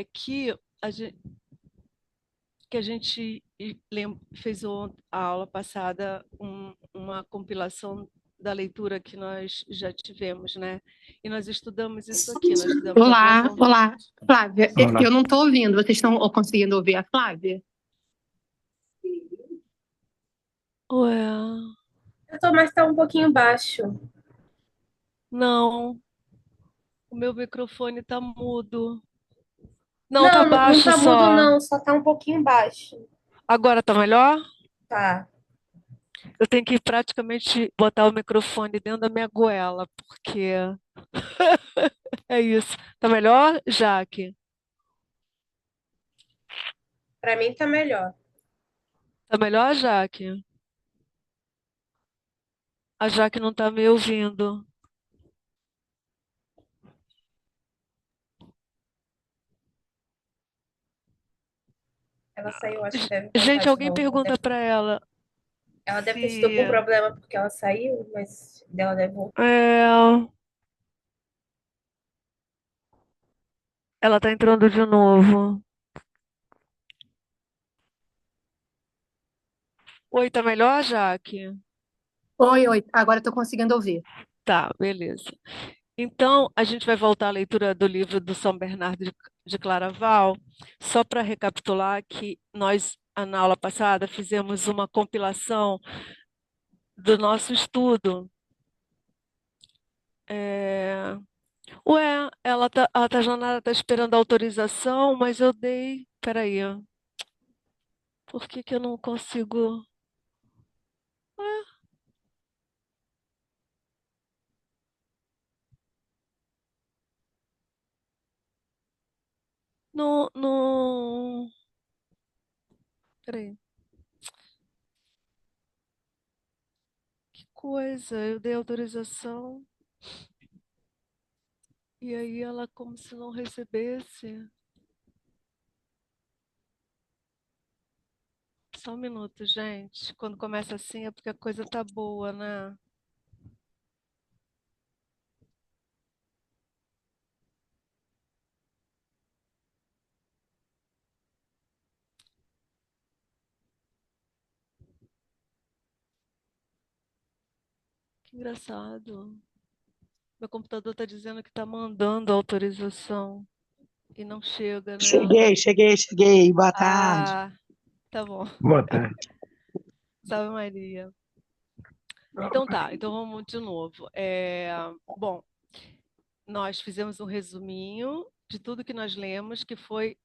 que a gente, que a gente fez a aula passada uma compilação da leitura que nós já tivemos, né? E nós estudamos isso aqui, nós fizemos a boa Olá, vontade. olá, Flávia. Olá. Eu não estou ouvindo. Vocês estão conseguindo ouvir a Flávia? Ué, Eu tô, mas tá um pouquinho baixo. não, o meu microfone está mudo. Não, tá Não, não baixo tá mudo, só. não, só tá um pouquinho baixo. Agora tá melhor? Tá. Eu tenho que praticamente botar o microfone dentro da minha goela, porque é isso. Tá melhor, Jaque? Pra mim tá melhor. Tá melhor, Jaque? A Jaque não tá me ouvindo. Ela saiu, acho que deve voltar Gente, de alguém novo. pergunta para ela Ela deve ter tido se algum problema porque ela saiu, mas ela deve voltar. ela tá entrando de novo. Oi, tá melhor, Jaque? Oi, oi. Agora estou conseguindo ouvir. Tá, beleza. Então, a gente vai voltar à leitura do livro do São Bernardo de Claraval, só para recapitular que nós, na aula passada, fizemos uma compilação do nosso estudo. É... Ué, a Janara está esperando a autorização, mas eu dei. Peraí, por que que eu não consigo? Não, não. Peraí, que coisa, eu dei autorização e aí ela como se não recebesse. Só um minuto, gente. Quando começa assim é porque a coisa tá boa, né? Que engraçado. Meu computador tá dizendo que tá mandando autorização e não chega, né? Cheguei. Boa tarde. Ah, tá bom. Boa tarde. Salve Maria. Então tá, então vamos de novo. Bom, nós fizemos um resuminho de tudo que nós lemos, que foi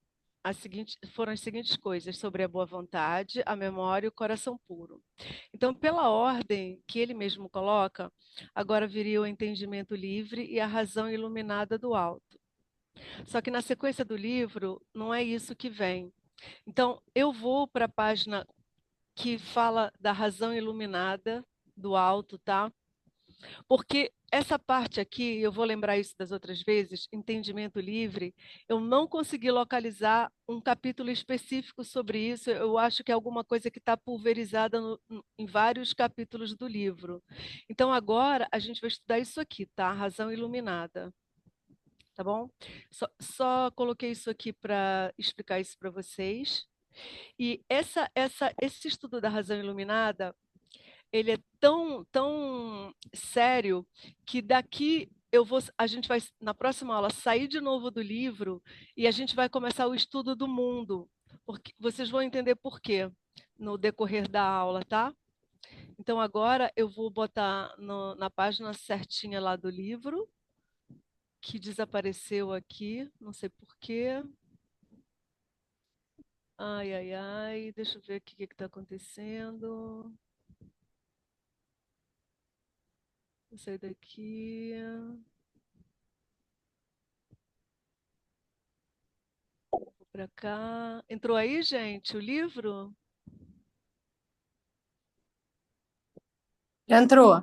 foram as seguintes coisas sobre a boa vontade, a memória e o coração puro. Então, pela ordem que ele mesmo coloca, agora viria o entendimento livre e a razão iluminada do alto. Só que na sequência do livro, não é isso que vem. Então, eu vou para a página que fala da razão iluminada do alto, tá? Porque essa parte aqui, eu vou lembrar isso das outras vezes, entendimento livre, eu não consegui localizar um capítulo específico sobre isso. Eu acho que é alguma coisa que está pulverizada em vários capítulos do livro. Então, agora a gente vai estudar isso aqui, tá? Razão iluminada. Tá bom? Só coloquei isso aqui para explicar isso para vocês. E esse estudo da razão iluminada ele é tão sério que daqui a gente vai, na próxima aula, sair de novo do livro e a gente vai começar o estudo do mundo. Porque vocês vão entender por quê no decorrer da aula, tá? Então, agora eu vou botar na página certinha lá do livro, que desapareceu aqui, não sei por quê. Ai, ai, ai, deixa eu ver o que está acontecendo. Vou sair daqui. Para cá. Entrou aí, gente, o livro? Entrou.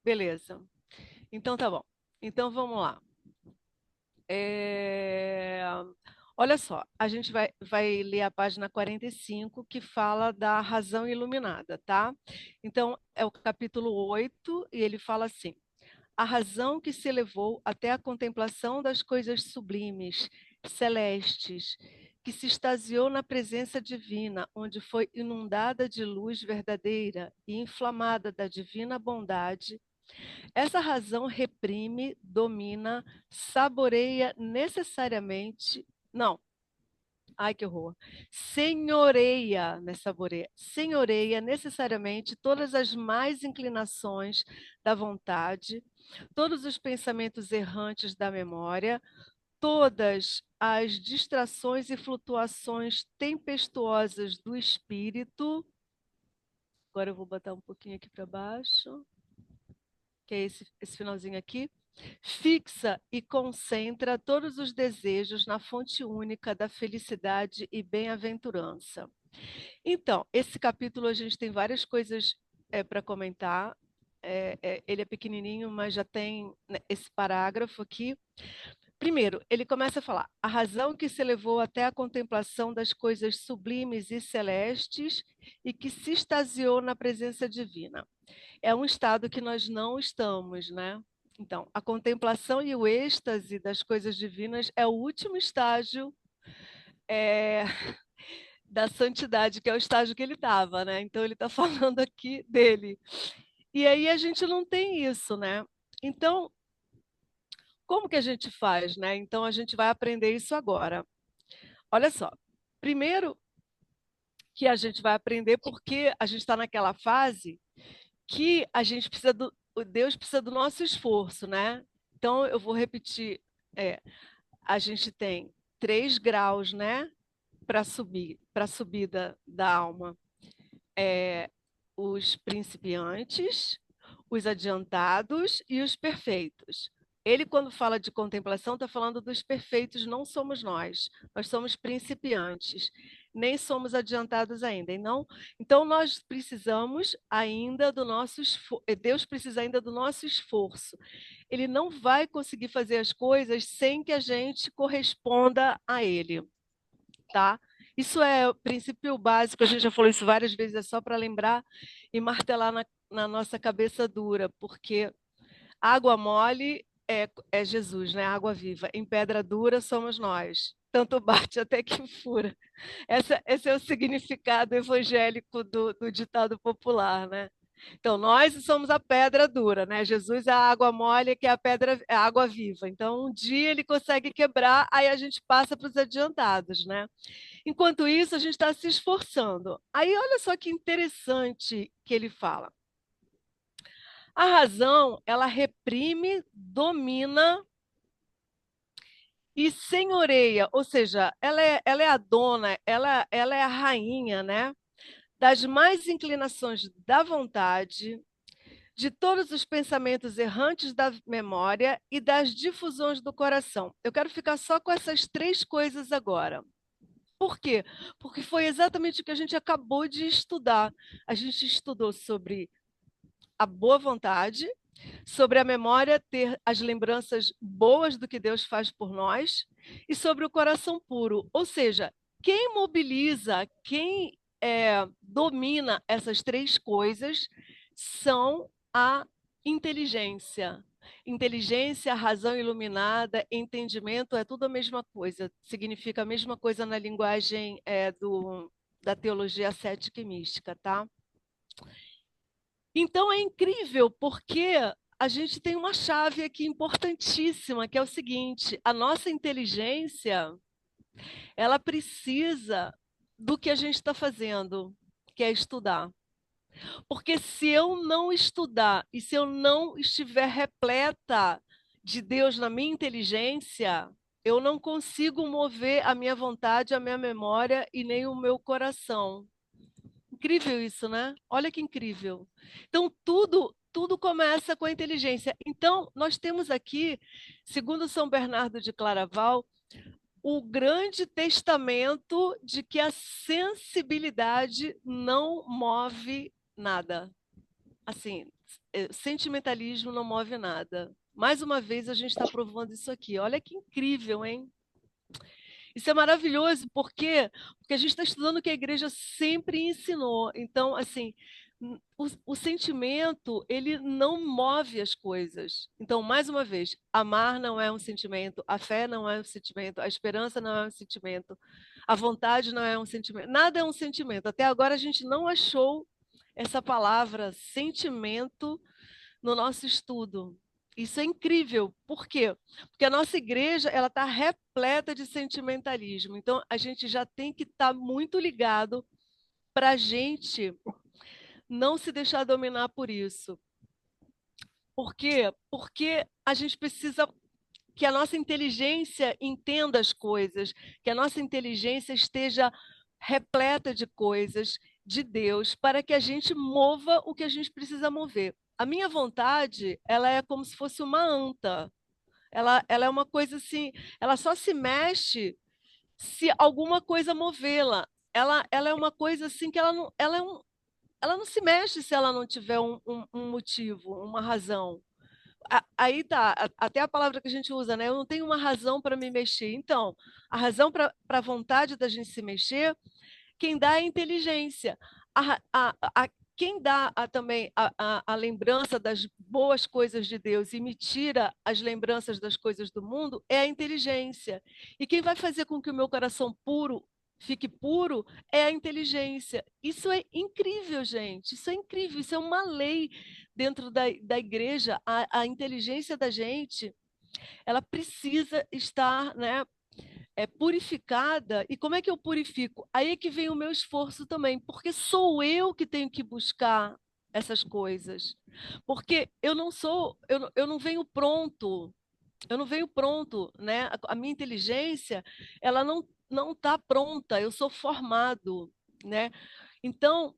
Beleza. Então tá bom. Então vamos lá. É, Olha só, a gente vai ler a página 45, que fala da razão iluminada, tá? Então, é o capítulo 8 e ele fala assim: a razão que se elevou até a contemplação das coisas sublimes, celestes, que se extasiou na presença divina, onde foi inundada de luz verdadeira e inflamada da divina bondade. Essa razão reprime, domina, saboreia necessariamente. Não, ai que horror. Senhoreia, né, saboreia. Senhoreia necessariamente todas as más inclinações da vontade, todos os pensamentos errantes da memória, todas as distrações e flutuações tempestuosas do espírito. Agora eu vou botar um pouquinho aqui para baixo, que é esse finalzinho aqui. Fixa e concentra todos os desejos na fonte única da felicidade e bem-aventurança. Então, esse capítulo a gente tem várias coisas para comentar. Ele é pequenininho, mas já tem, né, esse parágrafo aqui. Primeiro, ele começa a falar: a razão que se levou até a contemplação das coisas sublimes e celestes e que se extasiou na presença divina. É um estado que nós não estamos, né? Então, a contemplação e o êxtase das coisas divinas é o último estágio da santidade, que é o estágio que ele estava, né? Então, ele está falando aqui dele. E aí a gente não tem isso, né? Então, como que a gente faz, né? Então, a gente vai aprender isso agora. Olha só, primeiro que a gente vai aprender porque a gente está naquela fase que a gente precisa Deus precisa do nosso esforço, né? Então, eu vou repetir, a gente tem 3 graus, né, para a subida da alma. Os principiantes, os adiantados e os perfeitos. Ele, quando fala de contemplação, está falando dos perfeitos, não somos nós. Nós somos principiantes, nem somos adiantados ainda. E não, então, nós precisamos ainda do nosso esforço. Deus precisa ainda do nosso esforço. Ele não vai conseguir fazer as coisas sem que a gente corresponda a Ele, tá? Isso é o princípio básico, a gente já falou isso várias vezes, é só para lembrar e martelar na nossa cabeça dura, porque água mole é Jesus, né? Água viva. Em pedra dura somos nós. Tanto bate até que fura. Esse é o significado evangélico do ditado popular, né? Então, nós somos a pedra dura, né? Jesus é a água mole, que é a água viva. Então, um dia ele consegue quebrar, aí a gente passa para os adiantados, né? Enquanto isso, a gente está se esforçando. Aí, olha só que interessante que ele fala. A razão, ela reprime, domina e senhoreia, ou seja, ela é a dona, ela é a rainha, né? Das mais inclinações da vontade, de todos os pensamentos errantes da memória e das difusões do coração. Eu quero ficar só com essas 3 coisas agora. Por quê? Porque foi exatamente o que a gente acabou de estudar. A gente estudou sobre a boa vontade, sobre a memória ter as lembranças boas do que Deus faz por nós e sobre o coração puro. Ou seja, quem mobiliza, quem domina essas 3 coisas são a inteligência. Inteligência, razão iluminada, entendimento, é tudo a mesma coisa, significa a mesma coisa na linguagem da teologia cética e mística, tá? Então é incrível porque a gente tem uma chave aqui importantíssima, que é o seguinte: a nossa inteligência, ela precisa do que a gente está fazendo, que é estudar. Porque se eu não estudar e se eu não estiver repleta de Deus na minha inteligência, eu não consigo mover a minha vontade, a minha memória e nem o meu coração. Incrível isso, né? Olha que incrível. Então, tudo começa com a inteligência. Então, nós temos aqui, segundo São Bernardo de Claraval, o grande testamento de que a sensibilidade não move nada. Assim, sentimentalismo não move nada. Mais uma vez, a gente está provando isso aqui. Olha que incrível, hein? Isso é maravilhoso, por quê? Porque a gente está estudando o que a igreja sempre ensinou. Então, assim, O sentimento, ele não move as coisas. Então, mais uma vez, amar não é um sentimento, a fé não é um sentimento, a esperança não é um sentimento, a vontade não é um sentimento, nada é um sentimento. Até agora a gente não achou essa palavra sentimento no nosso estudo. Isso é incrível. Por quê? Porque a nossa igreja ela está repleta de sentimentalismo. Então, a gente já tem que estar muito ligado para a gente não se deixar dominar por isso. Por quê? Porque a gente precisa que a nossa inteligência entenda as coisas, que a nossa inteligência esteja repleta de coisas de Deus, para que a gente mova o que a gente precisa mover. A minha vontade, ela é como se fosse uma anta. Ela é uma coisa assim, ela só se mexe se alguma coisa movê-la. Ela é uma coisa assim que ela não se mexe se ela não tiver um motivo, uma razão. Aí tá, até a palavra que a gente usa, né? Eu não tenho uma razão para me mexer. Então, a razão para a vontade da gente se mexer, quem dá é a inteligência. Quem dá também a lembrança das boas coisas de Deus e me tira as lembranças das coisas do mundo é a inteligência. E quem vai fazer com que o meu coração puro fique puro é a inteligência. Isso é incrível, gente. Isso é incrível. Isso é uma lei dentro da igreja. A inteligência da gente, ela precisa estar, né, purificada. E como é que eu purifico? Aí é que vem o meu esforço também, porque sou eu que tenho que buscar essas coisas. Porque eu não venho pronto. Eu não venho pronto, né? A minha inteligência, ela não está pronta. Eu sou formado, né? Então,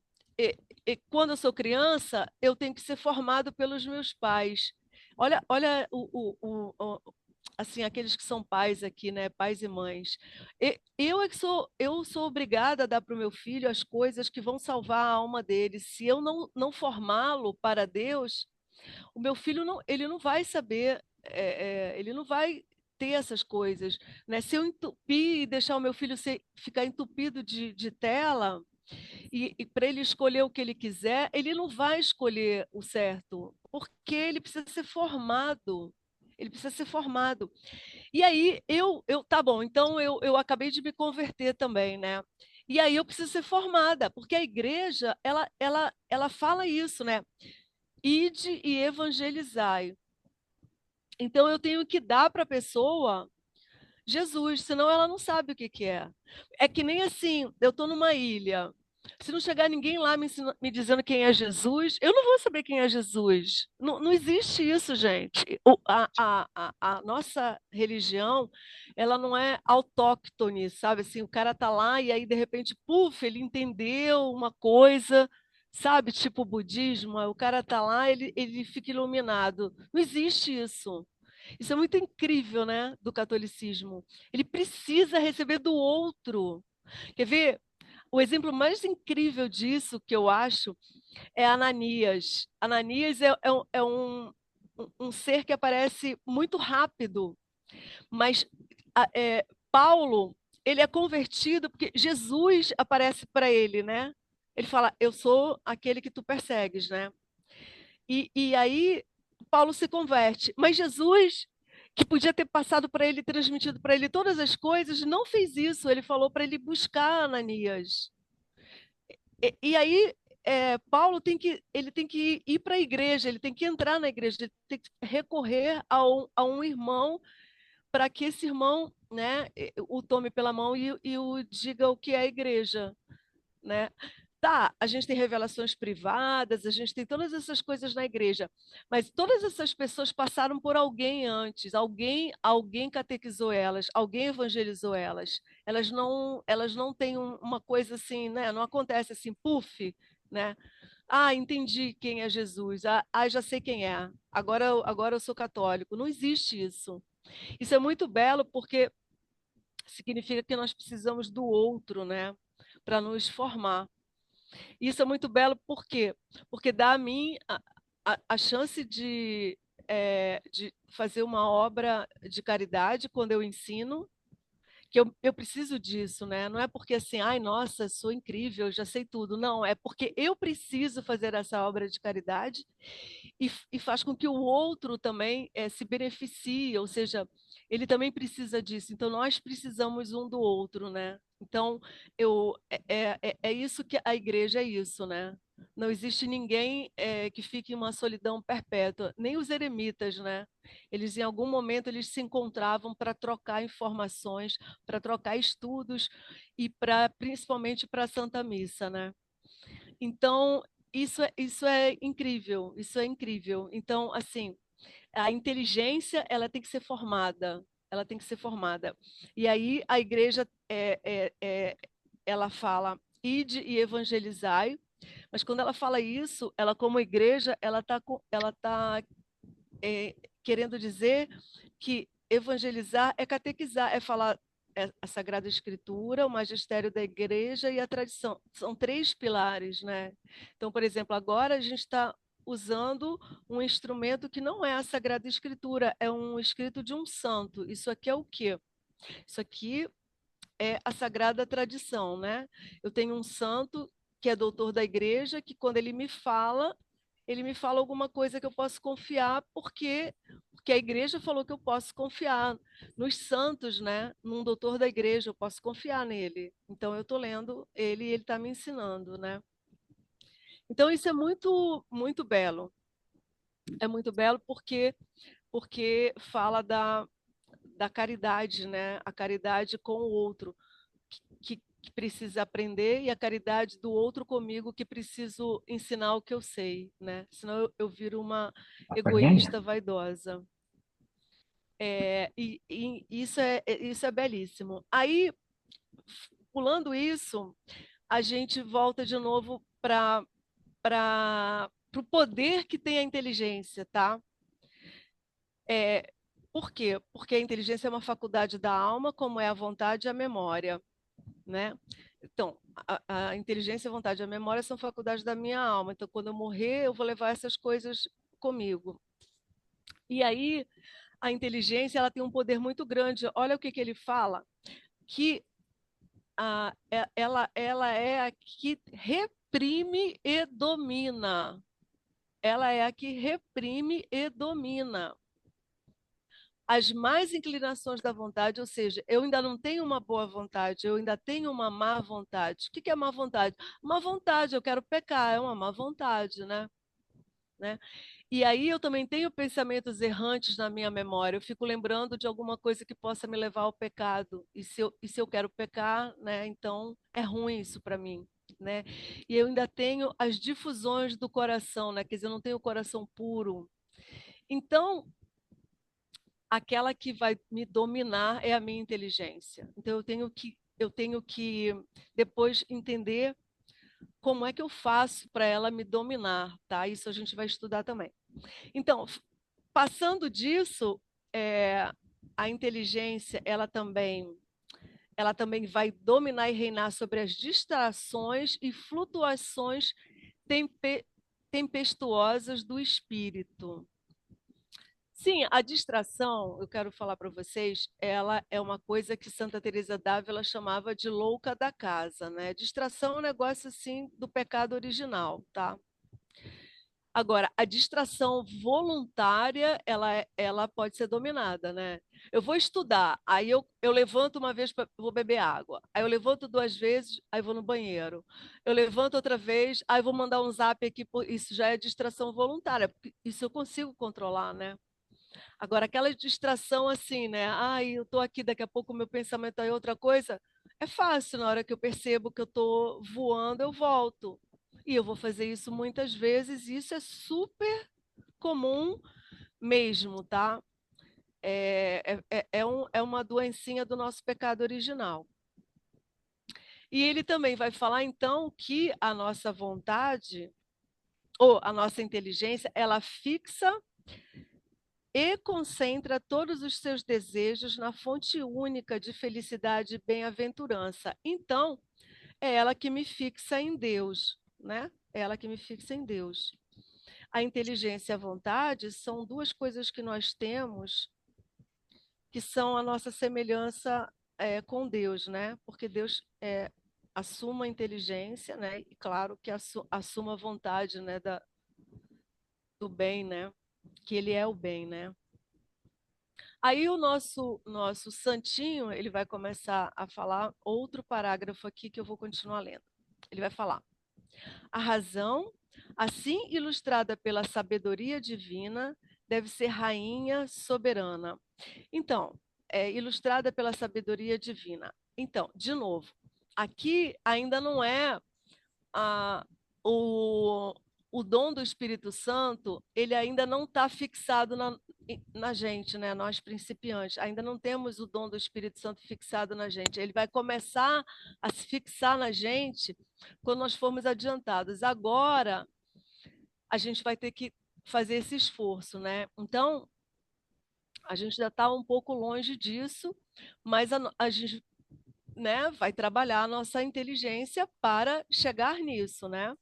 quando eu sou criança, eu tenho que ser formado pelos meus pais. Olha assim, aqueles que são pais aqui, né? Pais e mães. Eu sou obrigada a dar para o meu filho as coisas que vão salvar a alma dele. Se eu não formá-lo para Deus, o meu filho ele não vai saber, ele não vai ter essas coisas, né? Se eu entupir e deixar o meu filho ficar entupido de tela e para ele escolher o que ele quiser, ele não vai escolher o certo, porque ele precisa ser formado. Ele precisa ser formado. E aí, tá bom, então eu acabei de me converter também, né? E aí eu preciso ser formada, porque a igreja, ela fala isso, né? Ide e evangelizai. Então eu tenho que dar para a pessoa Jesus, senão ela não sabe o que que é. É que nem assim, eu estou numa ilha. Se não chegar ninguém lá me dizendo quem é Jesus, eu não vou saber quem é Jesus. Não existe isso, gente. A nossa religião, ela não é autóctone, sabe? Assim, o cara tá lá e aí, de repente, puf, ele entendeu uma coisa, sabe? Tipo o budismo, o cara tá lá, ele fica iluminado. Não existe isso. Isso é muito incrível, né, do catolicismo. Ele precisa receber do outro. Quer ver? O exemplo mais incrível disso, que eu acho, é Ananias. Ananias é um ser que aparece muito rápido, mas Paulo, ele é convertido porque Jesus aparece para ele, né? Ele fala, eu sou aquele que tu persegues, né? E aí Paulo se converte. Mas Jesus, que podia ter passado para ele, transmitido para ele todas as coisas, não fez isso. Ele falou para ele buscar Ananias. E aí Paulo ele tem que ir para a igreja, ele tem que entrar na igreja, ele tem que recorrer a um irmão para que esse irmão, né, o tome pela mão e o diga o que é a igreja, né? Tá, a gente tem revelações privadas, a gente tem todas essas coisas na igreja, mas todas essas pessoas passaram por alguém antes, alguém catequizou elas, alguém evangelizou elas. Elas não têm uma coisa assim, né? Não acontece assim, puf, né? Ah, entendi quem é Jesus. Já sei quem é. Agora eu sou católico. Não existe isso. Isso é muito belo porque significa que nós precisamos do outro, né? Para nos formar. Isso é muito belo, por quê? Porque dá a mim a chance de fazer uma obra de caridade quando eu ensino, que eu preciso disso, né? Não é porque assim, ai, nossa, sou incrível, já sei tudo. Não, é porque eu preciso fazer essa obra de caridade e faz com que o outro também se beneficie, ou seja, ele também precisa disso. Então, nós precisamos um do outro, né? Então, é isso que a igreja é isso, né? Não existe ninguém que fique em uma solidão perpétua, nem os eremitas, né? Eles, em algum momento, eles se encontravam para trocar informações, para trocar estudos e principalmente para a Santa Missa, né? Então, isso é incrível, isso é incrível. Então, assim, a inteligência, ela tem que ser formada, ela tem que ser formada. E aí a igreja, ela fala, ide e evangelizai, mas quando ela fala isso, ela como igreja, ela tá querendo dizer que evangelizar é catequizar, é falar a Sagrada Escritura, o magistério da igreja e a tradição. São três pilares, né? Então, por exemplo, agora a gente está usando um instrumento que não é a Sagrada Escritura, é um escrito de um santo. Isso aqui é o quê? Isso aqui é a sagrada tradição, né? Eu tenho um santo que é doutor da igreja, que quando ele me fala alguma coisa que eu posso confiar, porque a igreja falou que eu posso confiar nos santos, né? Num doutor da igreja, eu posso confiar nele. Então eu estou lendo ele e ele está me ensinando, né? Então isso é muito muito belo. É muito belo porque fala da caridade, né? A caridade com o outro que precisa aprender e a caridade do outro comigo que preciso ensinar o que eu sei, né? Senão eu viro uma egoísta vaidosa. E isso é belíssimo. Aí, pulando isso, a gente volta de novo para o poder que tem a inteligência, tá? Por quê? Porque a inteligência é uma faculdade da alma, como é a vontade e a memória, né? Então, a inteligência, a vontade e a memória são faculdades da minha alma. Então, quando eu morrer, eu vou levar essas coisas comigo. E aí, a inteligência, ela tem um poder muito grande. Olha o que ele fala, que ela é a que reprime e domina. Ela é a que reprime e domina as más inclinações da vontade, ou seja, eu ainda não tenho uma boa vontade, eu ainda tenho uma má vontade. O que é má vontade? Má vontade, eu quero pecar, é uma má vontade, né? E aí eu também tenho pensamentos errantes na minha memória, eu fico lembrando de alguma coisa que possa me levar ao pecado, e se eu quero pecar, né, então é ruim isso para mim. Né? E eu ainda tenho as difusões do coração, né? Quer dizer, eu não tenho o coração puro. Então, aquela que vai me dominar é a minha inteligência. Então eu tenho que depois entender como é que eu faço para ela me dominar, tá? Isso a gente vai estudar também. Então, passando disso, a inteligência ela também vai dominar e reinar sobre as distrações e flutuações tempestuosas do espírito. Sim, a distração, eu quero falar para vocês, ela é uma coisa que Santa Teresa d'Ávila chamava de louca da casa, né? Distração é um negócio assim do pecado original, tá? Agora, a distração voluntária, ela pode ser dominada, né? Eu vou estudar, aí eu levanto uma vez, vou beber água. Aí eu levanto duas vezes, aí vou no banheiro. Eu levanto outra vez, aí vou mandar um zap aqui, isso já é distração voluntária, porque isso eu consigo controlar, né? Agora, aquela distração assim, né? Ai, eu estou aqui, daqui a pouco o meu pensamento é outra coisa. É fácil, na hora que eu percebo que eu estou voando, eu volto. E eu vou fazer isso muitas vezes, e isso é super comum mesmo, tá? É uma doencinha do nosso pecado original. E ele também vai falar, então, que a nossa vontade, ou a nossa inteligência, ela fixa e concentra todos os seus desejos na fonte única de felicidade e bem-aventurança. Então, é ela que me fixa em Deus, né? É ela que me fixa em Deus. A inteligência e a vontade são duas coisas que nós temos que são a nossa semelhança com Deus, né? Porque Deus assuma a inteligência, né? E claro que assuma a vontade, né? Do bem, né? Que ele é o bem, né? Aí o nosso santinho, ele vai começar a falar outro parágrafo aqui que eu vou continuar lendo. Ele vai falar: a razão, assim ilustrada pela sabedoria divina, deve ser rainha soberana. Então, ilustrada pela sabedoria divina. Então, de novo, aqui ainda não é a, o, o dom do Espírito Santo, ele ainda não está fixado na gente, né? Nós principiantes, ainda não temos o dom do Espírito Santo fixado na gente. Ele vai começar a se fixar na gente quando nós formos adiantados. Agora, a gente vai ter que fazer esse esforço, né? Então, a gente já está um pouco longe disso, mas a gente, né, vai trabalhar a nossa inteligência para chegar nisso, né?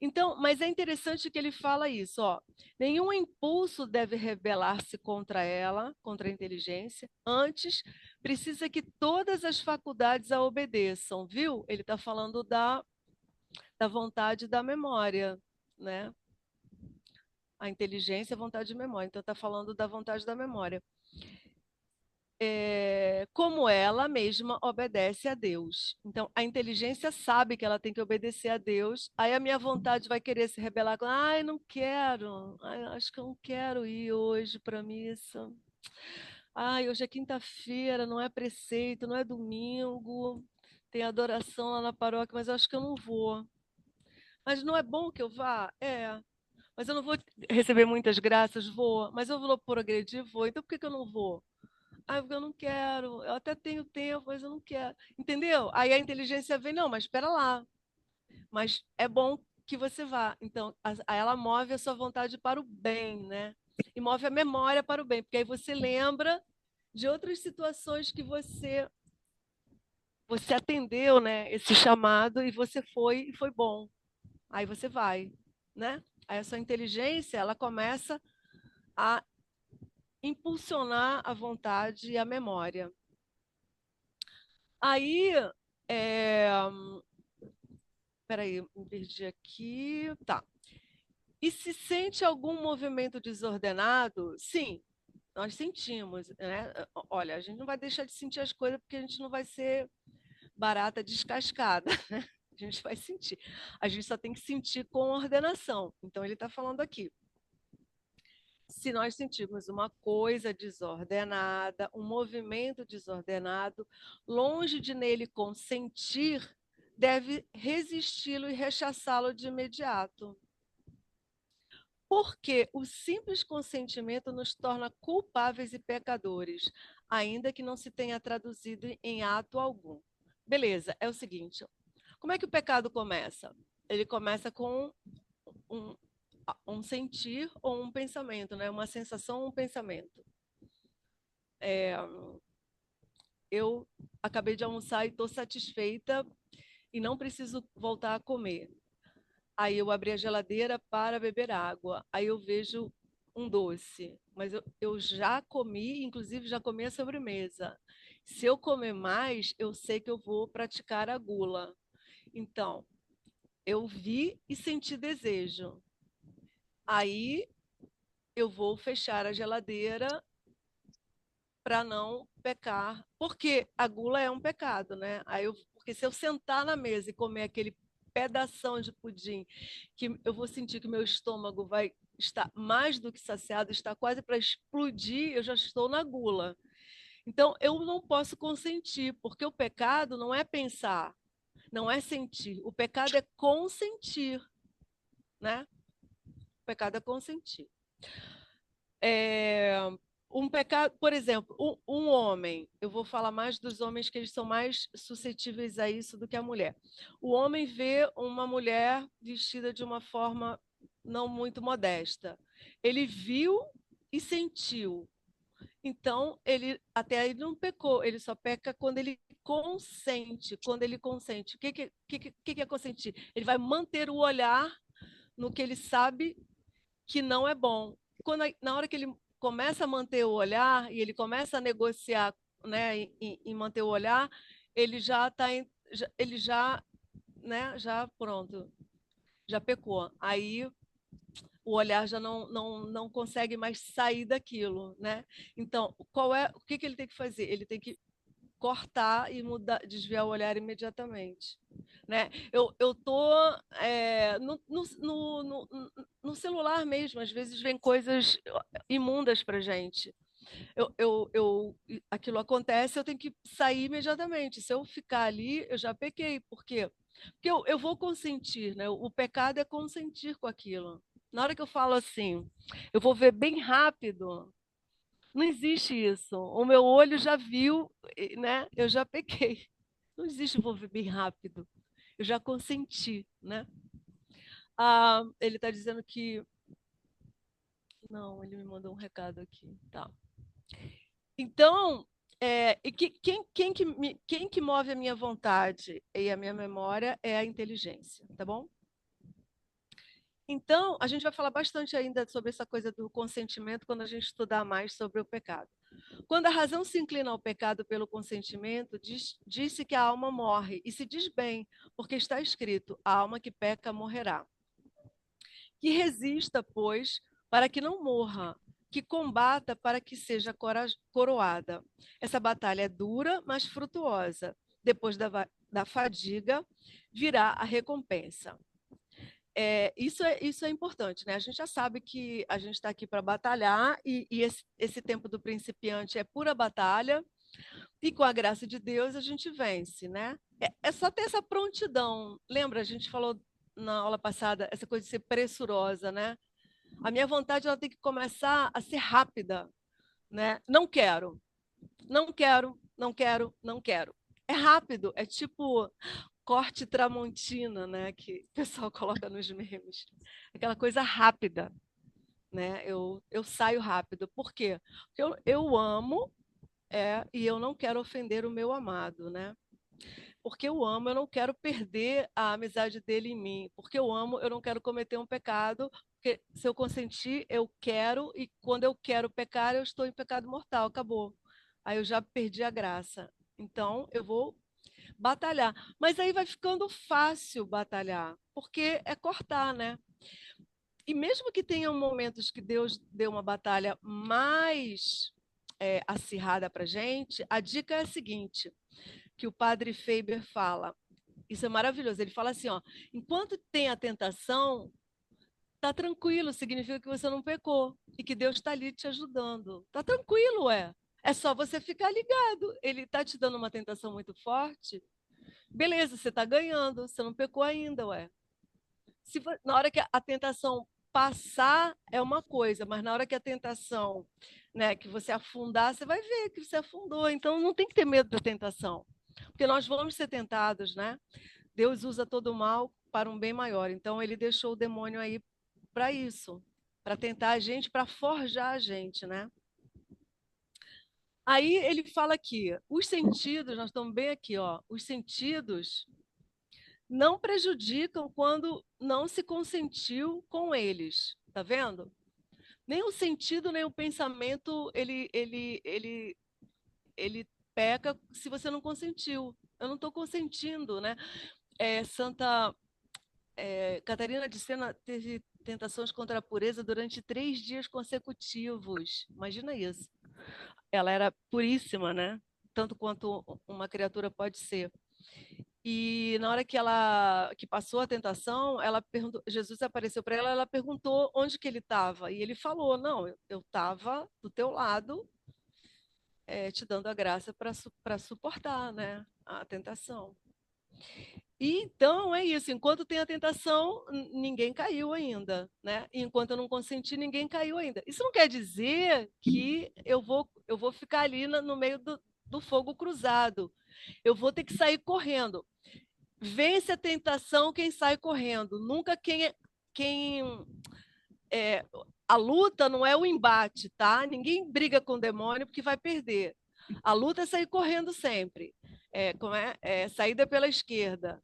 Então, mas é interessante que ele fala isso, ó. Nenhum impulso deve rebelar-se contra ela, contra a inteligência. Antes, precisa que todas as faculdades a obedeçam, viu? Ele está falando da vontade e da memória, né? A inteligência, a vontade e memória. Então, está falando da vontade e da memória. Como ela mesma obedece a Deus. Então, a inteligência sabe que ela tem que obedecer a Deus, aí a minha vontade vai querer se rebelar com, ai, não quero, ai, acho que eu não quero ir hoje para a missa. Ai, hoje é quinta-feira, não é preceito, não é domingo, tem adoração lá na paróquia, mas eu acho que eu não vou. Mas não é bom que eu vá? É. Mas eu não vou receber muitas graças? Vou. Mas eu vou progredir? Vou. Então por que eu não vou? Ah, porque eu não quero. Eu até tenho tempo, mas eu não quero. Entendeu? Aí a inteligência vem, não, mas espera lá. Mas é bom que você vá. Então, ela move a sua vontade para o bem, né? E move a memória para o bem, porque aí você lembra de outras situações que você atendeu, né, esse chamado e você foi e foi bom. Aí você vai, né? Aí a sua inteligência, ela começa a impulsionar a vontade e a memória. Aí, é... peraí, me perdi aqui. Tá. E se sente algum movimento desordenado? Sim, nós sentimos, né? Olha, a gente não vai deixar de sentir as coisas porque a gente não vai ser barata descascada, né? A gente vai sentir. A gente só tem que sentir com ordenação. Então, ele está falando aqui. Se nós sentirmos uma coisa desordenada, um movimento desordenado, longe de nele consentir, deve resisti-lo e rechaçá-lo de imediato. Porque o simples consentimento nos torna culpáveis e pecadores, ainda que não se tenha traduzido em ato algum. Beleza, é o seguinte: como é que o pecado começa? Ele começa com um, um sentir ou um pensamento, né? Uma sensação ou um pensamento. Eu acabei de almoçar e estou satisfeita e não preciso voltar a comer. Aí eu abri a geladeira para beber água. Aí eu vejo um doce, mas eu já comi, inclusive já comi a sobremesa. Se eu comer mais, eu sei que eu vou praticar a gula. Então, eu vi e senti desejo. Aí eu vou fechar a geladeira para não pecar, porque a gula é um pecado, né? Porque se eu sentar na mesa e comer aquele pedação de pudim, que eu vou sentir que meu estômago vai estar mais do que saciado, está quase para explodir, eu já estou na gula. Então, eu não posso consentir, porque o pecado não é pensar, não é sentir. O pecado é consentir, né? O pecado é consentir. Um pecado, por exemplo, um homem, eu vou falar mais dos homens que eles são mais suscetíveis a isso do que a mulher. O homem vê uma mulher vestida de uma forma não muito modesta. Ele viu e sentiu. Então, ele até aí não pecou, ele só peca quando ele consente. Quando ele consente. O que é consentir? Ele vai manter o olhar no que ele sabe que não é bom. Na hora que ele começa a manter o olhar e ele começa a negociar né, em manter o olhar, ele já está ele já, né, já pronto, já pecou. Aí o olhar já não consegue mais sair daquilo, né? Então, o que que ele tem que fazer? Ele tem que cortar e mudar, desviar o olhar imediatamente, né? Eu tô no celular mesmo, às vezes vem coisas imundas para gente. Aquilo acontece, eu tenho que sair imediatamente. Se eu ficar ali, eu já pequei. Por quê? Porque eu vou consentir, né? O pecado é consentir com aquilo. Na hora que eu falo assim, eu vou ver bem rápido, não existe isso. O meu olho já viu, né? Eu já pequei. Não existe vou ver bem rápido. Eu já consenti, né? Ele está dizendo que. Não, ele me mandou um recado aqui. Tá. Então, quem que move a minha vontade e a minha memória é a inteligência, tá bom? Então, a gente vai falar bastante ainda sobre essa coisa do consentimento quando a gente estudar mais sobre o pecado. Quando a razão se inclina ao pecado pelo consentimento, disse que a alma morre, e se diz bem, porque está escrito: a alma que peca morrerá. Que resista, pois, para que não morra, que combata para que seja coroada. Essa batalha é dura, mas frutuosa. Depois da fadiga, virá a recompensa. Isso é importante, né? A gente já sabe que a gente está aqui para batalhar e esse tempo do principiante é pura batalha e com a graça de Deus a gente vence, né? É só ter essa prontidão. Lembra, a gente falou na aula passada essa coisa de ser pressurosa, né? A minha vontade ela tem que começar a ser rápida, né? Não quero, não quero, não quero, não quero. É rápido, é tipo corte tramontina, né? Que o pessoal coloca nos memes. Aquela coisa rápida, né? Eu saio rápido. Por quê? Porque eu amo e eu não quero ofender o meu amado, né? Porque eu amo, eu não quero perder a amizade dele em mim. Porque eu amo, eu não quero cometer um pecado. Porque se eu consentir, eu quero, e quando eu quero pecar, eu estou em pecado mortal, acabou. Aí eu já perdi a graça. Então, eu vou batalhar. Mas aí vai ficando fácil batalhar, porque é cortar, né? E mesmo que tenham momentos que Deus deu uma batalha mais acirrada para gente, a dica é a seguinte, que o padre Faber fala, isso é maravilhoso, ele fala assim, ó, enquanto tem a tentação, tá tranquilo, significa que você não pecou e que Deus está ali te ajudando. Tá tranquilo, é. É só você ficar ligado. Ele está te dando uma tentação muito forte, beleza, você está ganhando, você não pecou ainda, ué. Na hora que a tentação passar é uma coisa, mas na hora que a tentação, né, que você afundar, você vai ver que você afundou. Então não tem que ter medo da tentação, porque nós vamos ser tentados, né? Deus usa todo o mal para um bem maior. Então ele deixou o demônio aí para isso, para tentar a gente, para forjar a gente, né? Aí ele fala aqui, os sentidos, nós estamos bem aqui, ó, os sentidos não prejudicam quando não se consentiu com eles. Tá vendo? Nem o sentido, nem o pensamento, ele peca se você não consentiu. Eu não estou consentindo, né? Santa Catarina de Sena teve tentações contra a pureza durante 3 dias consecutivos. Imagina isso. Ela era puríssima, né? Tanto quanto uma criatura pode ser. E na hora que passou a tentação, ela perguntou, Jesus apareceu para ela, ela perguntou onde que ele estava. E ele falou: não, eu estava do teu lado, te dando a graça para suportar, né, a tentação. E então é isso. Enquanto tem a tentação, ninguém caiu ainda, né? E enquanto eu não consenti, ninguém caiu ainda. Isso não quer dizer que eu vou ficar ali no meio do fogo cruzado. Eu vou ter que sair correndo. Vence a tentação quem sai correndo. Nunca quem a luta não é o embate, tá? Ninguém briga com o demônio porque vai perder. A luta é sair correndo sempre. Saída pela esquerda,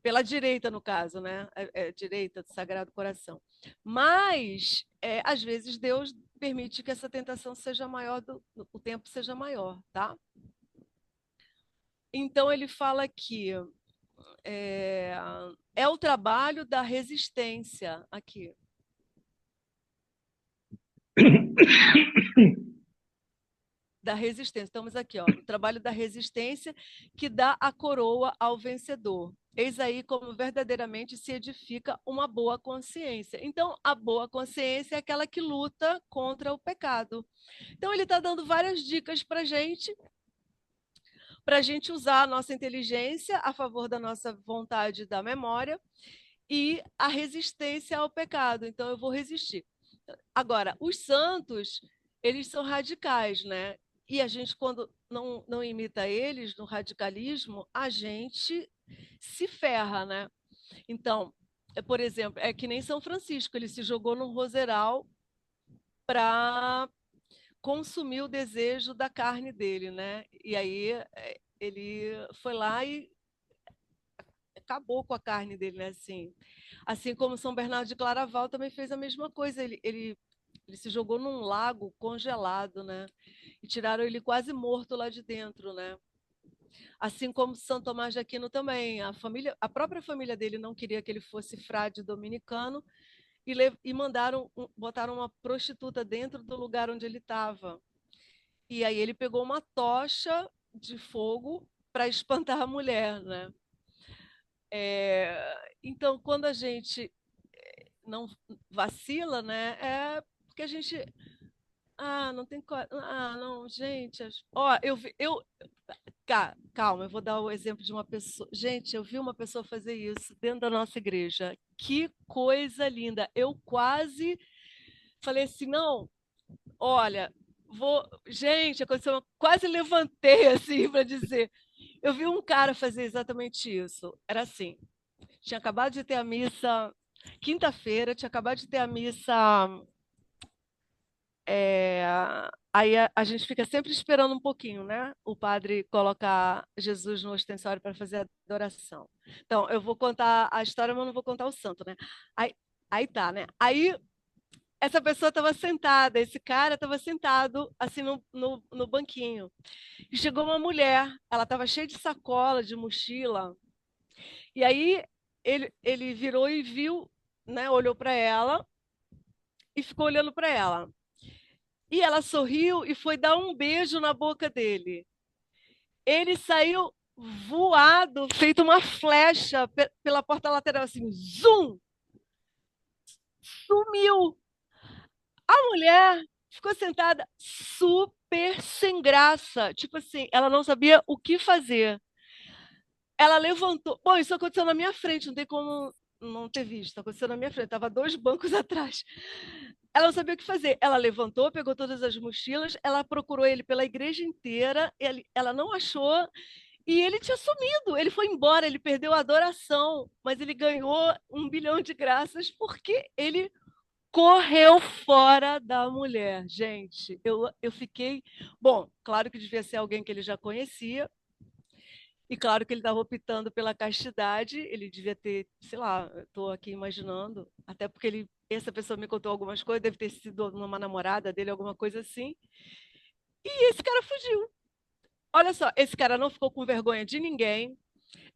pela direita no caso, né? Direita do Sagrado Coração. Mas às vezes Deus permite que essa tentação seja maior, o tempo seja maior, tá? Então, ele fala que é o trabalho da resistência aqui. Da resistência. Estamos aqui, ó, o trabalho da resistência que dá a coroa ao vencedor. Eis aí como verdadeiramente se edifica uma boa consciência. Então, a boa consciência é aquela que luta contra o pecado. Então, ele está dando várias dicas para a gente usar a nossa inteligência a favor da nossa vontade e da memória e a resistência ao pecado. Então, eu vou resistir. Agora, os santos, eles são radicais, né? E a gente, quando não imita eles no radicalismo, a gente se ferra, né? Então, por exemplo, é que nem São Francisco, ele se jogou num roseral para consumir o desejo da carne dele, né? E aí ele foi lá e acabou com a carne dele, né? Assim como São Bernardo de Claraval também fez a mesma coisa. Ele se jogou num lago congelado, né? E tiraram ele quase morto lá de dentro, né? Assim como São Tomás de Aquino também. A própria família dele não queria que ele fosse frade dominicano e botaram uma prostituta dentro do lugar onde ele estava. E aí ele pegou uma tocha de fogo para espantar a mulher, né? Então, quando a gente não vacila, né? É porque a gente não tem não, gente, ó, calma, eu vou dar o exemplo de uma pessoa. Gente, eu vi uma pessoa fazer isso dentro da nossa igreja. Que coisa linda! Eu quase falei assim, não, olha, gente, aconteceu, quase levantei assim para dizer. Eu vi um cara fazer exatamente isso. Era assim, tinha acabado de ter a missa quinta-feira, tinha acabado de ter a missa. Aí a gente fica sempre esperando um pouquinho, né? O padre colocar Jesus no ostensório para fazer a adoração. Então, eu vou contar a história, mas não vou contar o santo, né? Aí tá, né? Aí essa pessoa estava sentada, esse cara estava sentado assim no banquinho. E chegou uma mulher, ela estava cheia de sacola, de mochila. E aí ele virou e viu, né? Olhou para ela e ficou olhando para ela. E ela sorriu e foi dar um beijo na boca dele. Ele saiu voado, feito uma flecha pela porta lateral, assim, zum! Sumiu! A mulher ficou sentada super sem graça. Tipo assim, ela não sabia o que fazer. Ela levantou. Bom, isso aconteceu na minha frente, não tem como não ter visto. Aconteceu na minha frente, estava 2 bancos atrás. Ela não sabia o que fazer. Ela levantou, pegou todas as mochilas, ela procurou ele pela igreja inteira, ela não achou, e ele tinha sumido. Ele foi embora, ele perdeu a adoração, mas ele ganhou 1 bilhão de graças porque ele correu fora da mulher. Gente, eu fiquei. Bom, claro que devia ser alguém que ele já conhecia, e claro que ele estava optando pela castidade, ele devia ter, sei lá, estou aqui imaginando, até porque essa pessoa me contou algumas coisas, deve ter sido uma namorada dele, alguma coisa assim. E esse cara fugiu. Olha só, esse cara não ficou com vergonha de ninguém,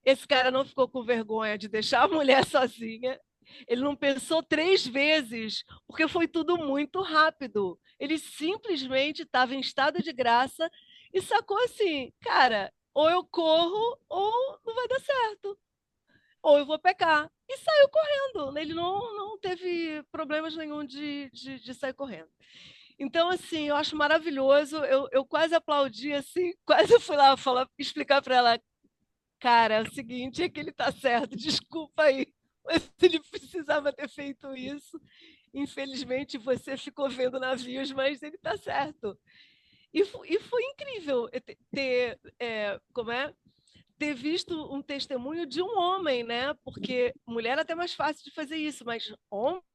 esse cara não ficou com vergonha de deixar a mulher sozinha, ele não pensou 3 vezes, porque foi tudo muito rápido. Ele simplesmente estava em estado de graça e sacou assim, cara, ou eu corro ou não vai dar certo, ou eu vou pecar. E saiu correndo. Ele não teve problemas nenhum de sair correndo. Então, assim, eu acho maravilhoso. Eu quase aplaudi, assim, quase fui lá explicar para ela, cara, é o seguinte, é que ele está certo, desculpa aí, mas ele precisava ter feito isso. Infelizmente, você ficou vendo navios, mas ele está certo. E foi incrível como é? Ter visto um testemunho de um homem, né? Porque mulher é até mais fácil de fazer isso, mas homem